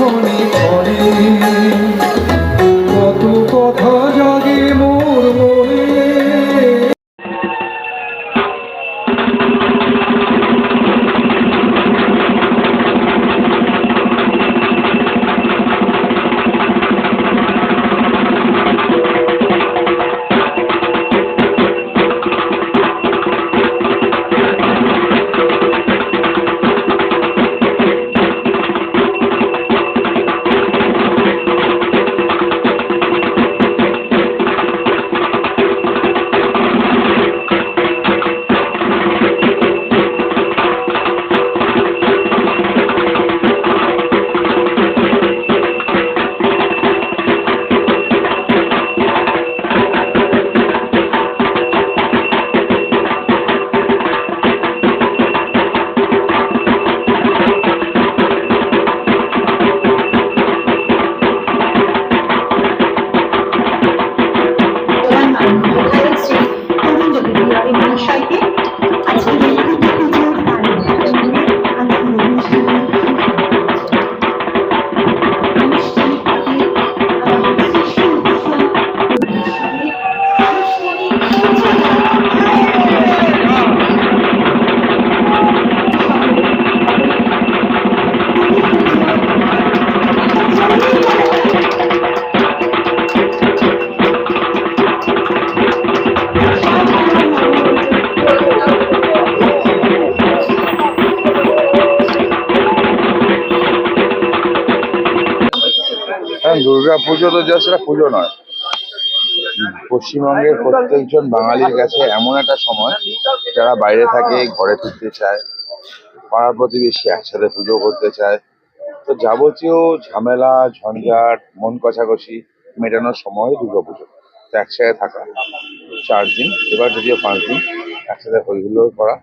ক্ষণে ক্ষণে কত কথা জাগে মোর মনে। দুর্গা পুজো তো জাস্ট একটা পুজো নয়, পশ্চিমবঙ্গের প্রত্যেকজন বাঙালির কাছে এমন একটা সময় যারা বাইরে থাকে, ঘরে ফিরতে চায়, পাড়া প্রতিবেশী একসাথে পুজো করতে চায়। তো যাবতীয় ঝামেলা ঝঞ্ঝাট মন কষাকষি মেটানোর সময় দুর্গাপুজো। তো একসাথে থাকা 4 দিন, এবার যদিও 5 দিন একসাথে হইহুল্লোড় করা,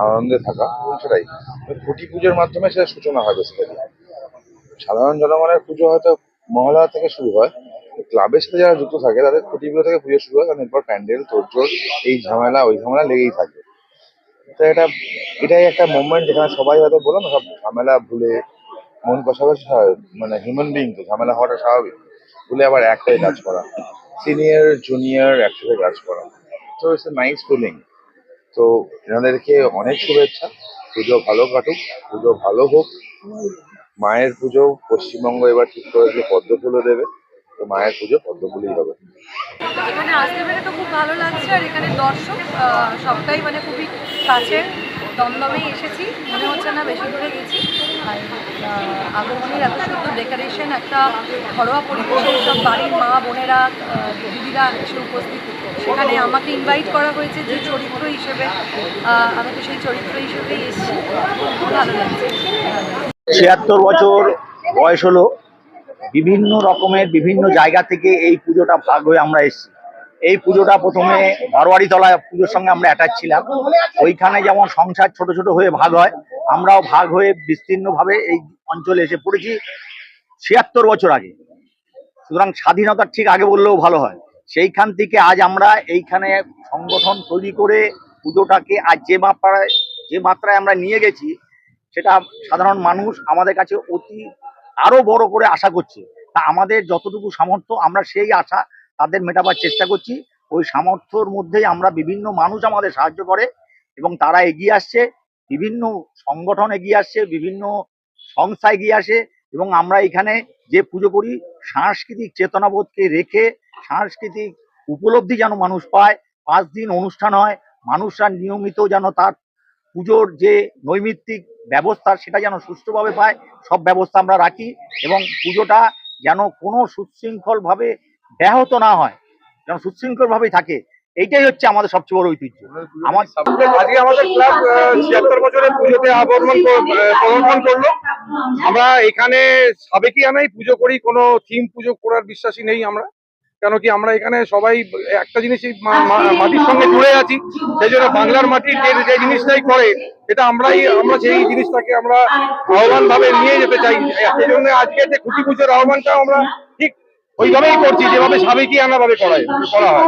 আনন্দে থাকা, এবং সেটাই খুঁটি পুজোর মাধ্যমে সেটা সূচনা হয়। বেসিক্যালি সাধারণ জনগণের পুজো হয়তো মহলা থেকে শুরু হয়, ক্লাবের সাথে যারা যুক্ত থাকে তাদের খুঁটি পুজো থেকে পুজো শুরু হয়, কারণ এরপর প্যান্ডেল তোড়জোড় এই ঝামেলা ওই ঝামেলা লেগেই থাকে। তো এটাই একটা মোমেন্ট যেখানে সবাই হয়তো বললাম সব ঝামেলা ভুলে মন কষাকষি হয়, মানে হিউম্যান বিং তো ঝামেলা হওয়াটা স্বাভাবিক, ভুলে আবার একটাই কাজ করা, সিনিয়র জুনিয়র একসাথে কাজ করা। তো ইটস এ নাইস ফিলিং। তো এনাদেরকে অনেক শুভেচ্ছা, পুজো ভালো কাটুক, পুজো ভালো হোক। মায়ের পুজো পশ্চিমবঙ্গ এবার ঠিক করেছে পদ্ম ফুলও দেবে, তো মায়ের পুজো পদ্ম ফুলেই হবে। এখানে আসতে পেরে তো খুব ভালো লাগছে, আর এখানে দর্শক সবটাই মানে খুবই কাছে, দমদমেই এসেছি, মনে হচ্ছে না বেশি দূরে গেছি। আর আগমনের এত সুন্দর ডেকোরেশন, একটা ঘরোয়া পরিবেশে সব বাড়ির মা বোনেরা দিদিরা এসে উপস্থিত, সেখানে আমাকে ইনভাইট করা হয়েছে যে চরিত্র হিসেবে, আমি তো সেই চরিত্র হিসেবেই এসেছি, খুব ভালো লাগছে। ৭৬ বছর বয়স হলো, বিভিন্ন রকমের বিভিন্ন জায়গা থেকে এই পুজোটা ভাগ হয়ে আমরা এসেছি। এই পুজোটা প্রথমে বারোয়ারিতলা পুজোর সঙ্গে আমরা অ্যাটাচ ছিলাম, ওইখানে যেমন সংসার ছোট ছোট হয়ে ভাগ হয়, আমরাও ভাগ হয়ে বিস্তীর্ণভাবে এই অঞ্চলে এসে পড়েছি ৭৬ বছর আগে। সুতরাং স্বাধীনতার ঠিক আগে বললেও ভালো হয়। সেইখান থেকে আজ আমরা এইখানে সংগঠন তৈরি করে পুজোটাকে আজ যে মাত্রায় আমরা নিয়ে গেছি, সেটা সাধারণ মানুষ আমাদের কাছে অতি আরো বড় করে আশা করছে। তা আমাদের যতটুকু সামর্থ্য আমরা সেই আশা তাদের মেটাবার চেষ্টা করছি। ওই সামর্থ্যর মধ্যেই আমরা বিভিন্ন মানুষ আমাদের সাহায্য করে এবং তারা এগিয়ে আসছে, বিভিন্ন সংগঠন এগিয়ে আসছে, বিভিন্ন সংস্থা এগিয়ে আসে, এবং আমরা এখানে যে পুজো করি সাংস্কৃতিক চেতনাবোধকে রেখে সাংস্কৃতিক উপলব্ধি যেন মানুষ পায়। 5 দিন অনুষ্ঠান হয়, মানুষরা নিয়মিত যেন তার পুজোর যে নৈমিত্তিক ব্যবস্থা সেটা যেন সুষ্ঠুভাবে পায়, সব ব্যবস্থা আমরা রাখি, এবং পুজোটা যেন কোনো সুশৃঙ্খলভাবে ব্যাহত না হয়, যেন সুশৃঙ্খলভাবেই থাকে। এইটাই হচ্ছে আমাদের সবচেয়ে বড় ঐতিহ্য। আজকে আমাদের ক্লাব ৭৬ বছরের পুজোতে পদার্পণ করলো। আমরা এখানে সাবেকিয়ানাই পুজো করি, কোনো থিম পুজো করার বিশ্বাসী নেই আমরা, কেন কি আমরা এখানে সবাই একটা জিনিসই মাটির সঙ্গে জুড়ে আছি, সেই জন্য বাংলার মাটির যে জিনিসটাই করে এটা আমরা সেই জিনিসটাকে আমরা আহ্বান ভাবে নিয়ে যেতে চাই। সেই জন্য আজকে যে খুঁটি পুজোর আহ্বানটা আমরা ঠিক ওইভাবেই করছি, যেভাবে সাবেকিয়ানা ভাবে করা হয়।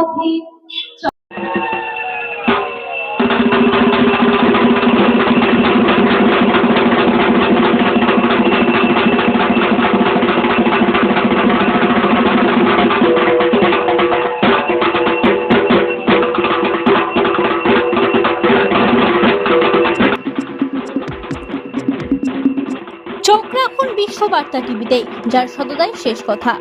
চোখ রাখুন বিশ্ববার্তা টিভিতে, যার সততাই শেষ কথা।